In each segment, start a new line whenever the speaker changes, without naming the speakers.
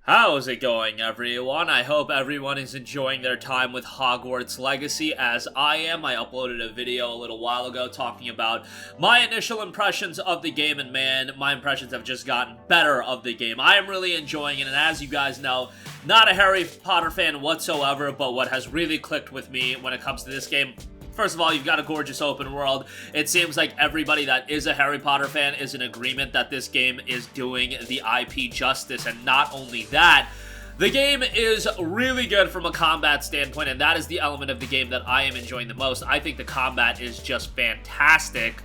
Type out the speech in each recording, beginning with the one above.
How's it going, everyone? I hope everyone is enjoying their time with Hogwarts Legacy as I am. I uploaded a video a little while ago talking about my initial impressions of the game, and man, my impressions have just gotten better of the game. I am really enjoying it, and as you guys know, not a Harry Potter fan whatsoever, but what has really clicked with me when it comes to this game, first of all, you've got a gorgeous open world. It seems like everybody that is a Harry Potter fan is in agreement that this game is doing the IP justice, and not only that, the game is really good from a combat standpoint, and that is the element of the game that I am enjoying the most. I think the combat is just fantastic.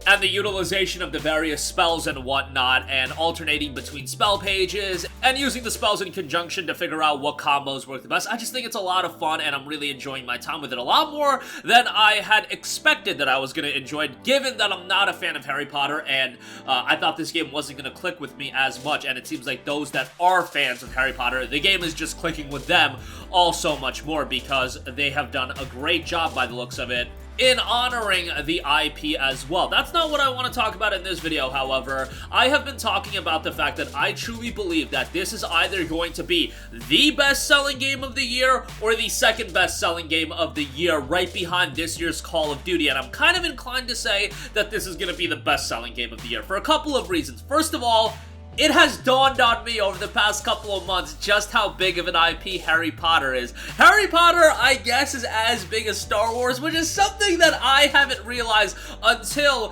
And the utilization of the various spells and whatnot, and alternating between spell pages, and using the spells in conjunction to figure out what combos work the best. I just think it's a lot of fun, and I'm really enjoying my time with it a lot more than I had expected that I was going to enjoy, given that I'm not a fan of Harry Potter, and I thought this game wasn't going to click with me as much, and it seems like those that are fans of Harry Potter, the game is just clicking with them all so much more, because they have done a great job by the looks of it in honoring the IP as well. That's not what I want to talk about in this video, however. I have been talking about the fact that I truly believe that this is either going to be the best-selling game of the year or the second best-selling game of the year, right behind this year's Call of Duty, and I'm kind of inclined to say that this is going to be the best-selling game of the year for a couple of reasons. First of all, it has dawned on me over the past couple of months just how big of an IP Harry Potter is. Harry Potter, I guess, is as big as Star Wars, which is something that I haven't realized until,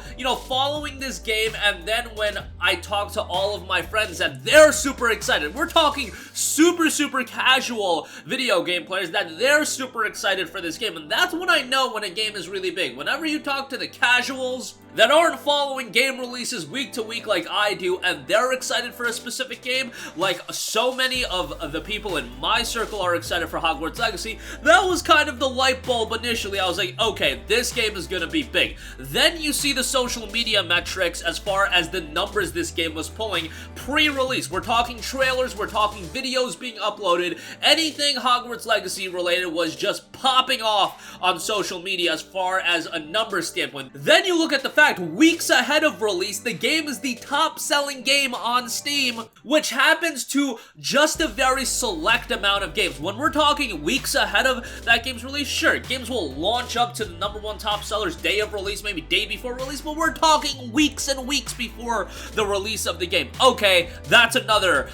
following this game, and then when I talk to all of my friends and they're super excited. We're talking super casual video game players that they're super excited for this game, and that's when I know when a game is really big. Whenever you talk to the casuals that aren't following game releases week to week like I do, and they're excited for a specific game, like so many of the people in my circle are excited for Hogwarts Legacy, that was kind of the light bulb initially. I was like, okay, this game is gonna be big. Then you see the social media metrics as far as the numbers this game was pulling pre-release. We're talking trailers, we're talking videos being uploaded, anything Hogwarts Legacy related was just popping off on social media as far as a numbers standpoint. Then you look at the fact, weeks ahead of release, the game is the top-selling game on Steam, which happens to just a very select amount of games. When we're talking weeks ahead of that game's release, sure, games will launch up to the #1 top sellers day of release, maybe day before release, but we're talking weeks and weeks before the release of the game. Okay, that's another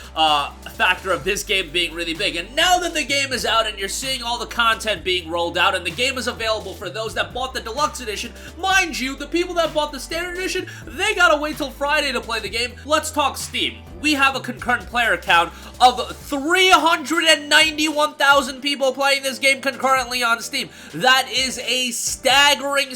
factor of this game being really big. And now that the game is out and you're seeing all the content being rolled out and the game is available for those that bought the deluxe edition, mind you, the people that bought the standard edition, they gotta wait till Friday to play the game. Let's talk Steam. We have a concurrent player count of 391,000 people playing this game concurrently on Steam. That is a staggering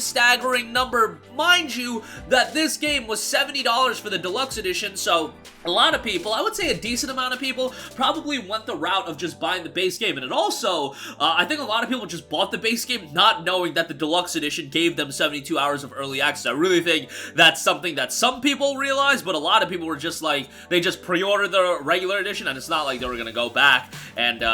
number. Mind you, that this game was $70 for the deluxe edition, so a lot of people, I would say a decent amount of people, probably went the route of just buying the base game. And it also, I think a lot of people just bought the base game not knowing that the deluxe edition gave them 72 hours of early access. I really think that's something that some people realized, but a lot of people were just like, they just pre-ordered the regular edition, and it's not like they were gonna go back and,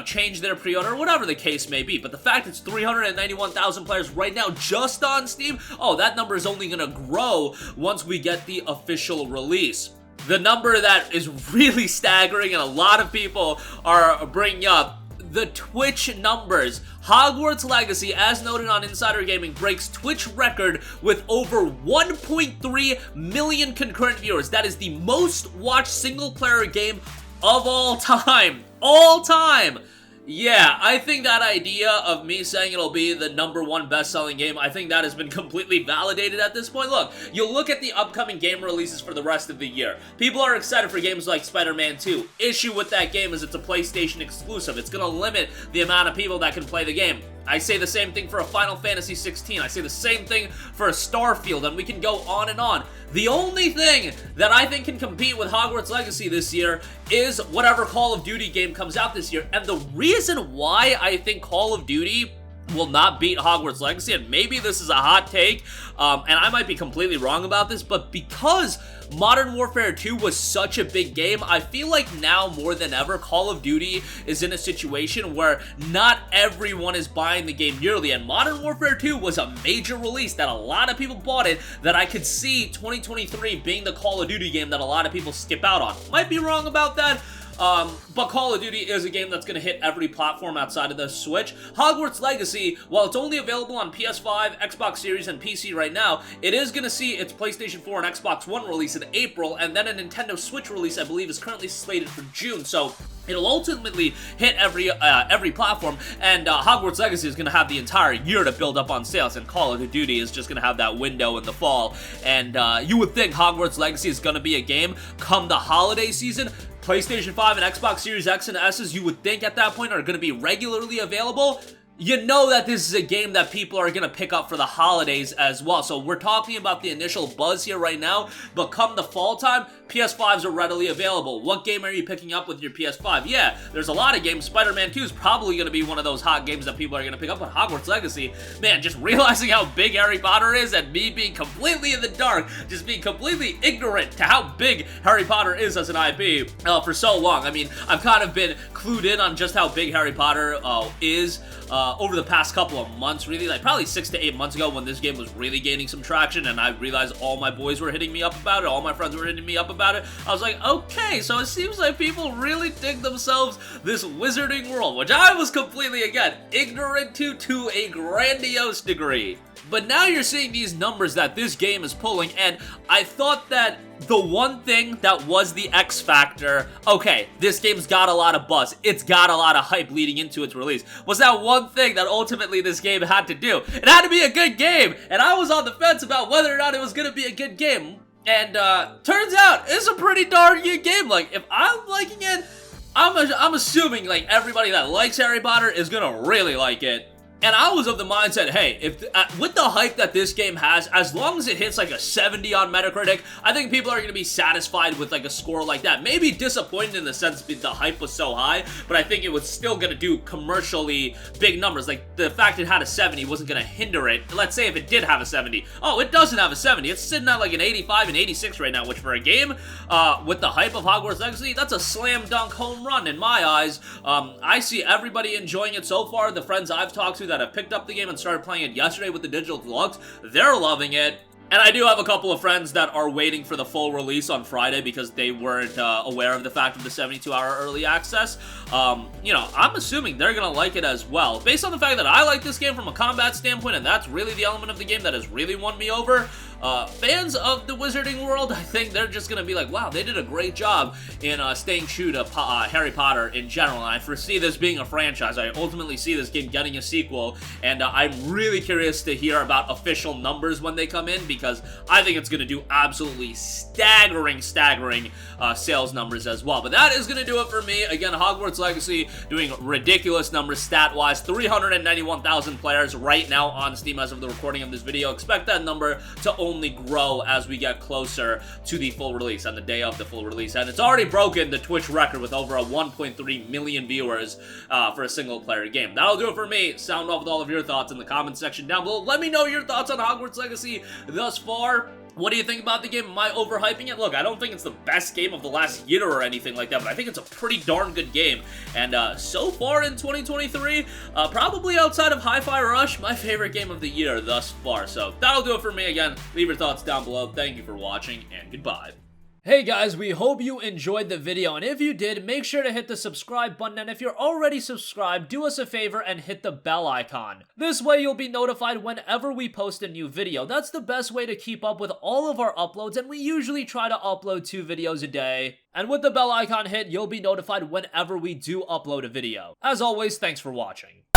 change their pre-order, whatever the case may be. But the fact it's 391,000 players right now just on Steam, oh, that number is only gonna grow once we get the official release. The number that is really staggering and a lot of people are bringing up, the Twitch numbers. Hogwarts Legacy, as noted on Insider Gaming, breaks Twitch record with over 1.3 million concurrent viewers. That is the most watched single-player game of all time. All time! Yeah, I think that idea of me saying it'll be the #1 best-selling game, I think that has been completely validated at this point. Look, you look at the upcoming game releases for the rest of the year. People are excited for games like Spider-Man 2. Issue with that game is it's a PlayStation exclusive. It's gonna limit the amount of people that can play the game. I say the same thing for a Final Fantasy 16. I say the same thing for a Starfield, and we can go on and on. The only thing that I think can compete with Hogwarts Legacy this year is whatever Call of Duty game comes out this year. And the reason why I think Call of Duty will not beat Hogwarts Legacy, and maybe this is a hot take, and I might be completely wrong about this, but because Modern Warfare 2 was such a big game, I feel like now more than ever, Call of Duty is in a situation where not everyone is buying the game yearly, and Modern Warfare 2 was a major release that a lot of people bought it, that I could see 2023 being the Call of Duty game that a lot of people skip out on. Might be wrong about that, but Call of Duty is a game that's going to hit every platform outside of the Switch. Hogwarts Legacy, while it's only available on PS5, Xbox Series, and PC right now, it is going to see its PlayStation 4 and Xbox One release in April, and then a Nintendo Switch release, I believe, is currently slated for June, so it'll ultimately hit every platform, and Hogwarts Legacy is going to have the entire year to build up on sales, and Call of Duty is just going to have that window in the fall. And you would think Hogwarts Legacy is going to be a game come the holiday season. PlayStation 5 and Xbox Series X and S's, you would think at that point, are going to be regularly available. You know that this is a game that people are going to pick up for the holidays as well. So we're talking about the initial buzz here right now, but come the fall time, PS5s are readily available. What game are you picking up with your PS5? Yeah, there's a lot of games. Spider-Man 2 is probably going to be one of those hot games that people are going to pick up, but Hogwarts Legacy, man, just realizing how big Harry Potter is and me being completely in the dark, just being completely ignorant to how big Harry Potter is as an IP for so long. I mean, I've kind of been clued in on just how big Harry Potter is over the past couple of months, really, like probably 6 to 8 months ago when this game was really gaining some traction, and I realized all my boys were hitting me up about it, all my friends were hitting me up about it. I was like, okay, so it seems like people really dig themselves this wizarding world, which I was completely, again, ignorant to a grandiose degree. But now you're seeing these numbers that this game is pulling, and I thought that the one thing that was the X factor, okay, this game's got a lot of buzz, it's got a lot of hype leading into its release, was that one thing that ultimately this game had to do. It had to be a good game, and I was on the fence about whether or not it was going to be a good game, and turns out it's a pretty darn good game. Like, if I'm liking it, I'm assuming, like, everybody that likes Harry Potter is gonna really like it. And I was of the mindset, hey, if with the hype that this game has, as long as it hits like a 70 on Metacritic, I think people are going to be satisfied with like a score like that. Maybe disappointed in the sense that the hype was so high, but I think it was still going to do commercially big numbers. Like, the fact it had a 70 wasn't going to hinder it. Let's say if it did have a 70. Oh, it doesn't have a 70. It's sitting at like an 85 and 86 right now, which for a game with the hype of Hogwarts Legacy, that's a slam dunk home run in my eyes. I see everybody enjoying it so far. The friends I've talked to that have picked up the game and started playing it yesterday with the digital deluxe, they're loving it. And I do have a couple of friends that are waiting for the full release on Friday because they weren't aware of the fact of the 72-hour early access. You know, I'm assuming they're gonna like it as well. Based on the fact that I like this game from a combat standpoint, and that's really the element of the game that has really won me over, fans of the Wizarding World, I think they're just gonna be like, wow, they did a great job in staying true to Harry Potter in general, and I foresee this being a franchise. I ultimately see this game getting a sequel, and I'm really curious to hear about official numbers when they come in, because I think it's gonna do absolutely staggering sales numbers as well. But that is gonna do it for me. Again, Hogwarts Legacy doing ridiculous numbers stat-wise, 391,000 players right now on Steam as of the recording of this video. Expect that number to only grow as we get closer to the full release and the day of the full release, and it's already broken the Twitch record with over a 1.3 million viewers for a single player game. That'll do it for me. Sound off with all of your thoughts in the comment section down below. Let me know your thoughts on Hogwarts Legacy thus far. What do you think about the game? Am I overhyping it? Look, I don't think it's the best game of the last year or anything like that, but I think it's a pretty darn good game. And so far in 2023, probably outside of Hi-Fi Rush, my favorite game of the year thus far. So that'll do it for me. Again, leave your thoughts down below. Thank you for watching, and goodbye. Hey guys, we hope you enjoyed the video, and if you did, make sure to hit the subscribe button, and if you're already subscribed, do us a favor and hit the bell icon. This way you'll be notified whenever we post a new video. That's the best way to keep up with all of our uploads, and we usually try to upload 2 videos a day. And with the bell icon hit, you'll be notified whenever we do upload a video. As always, thanks for watching.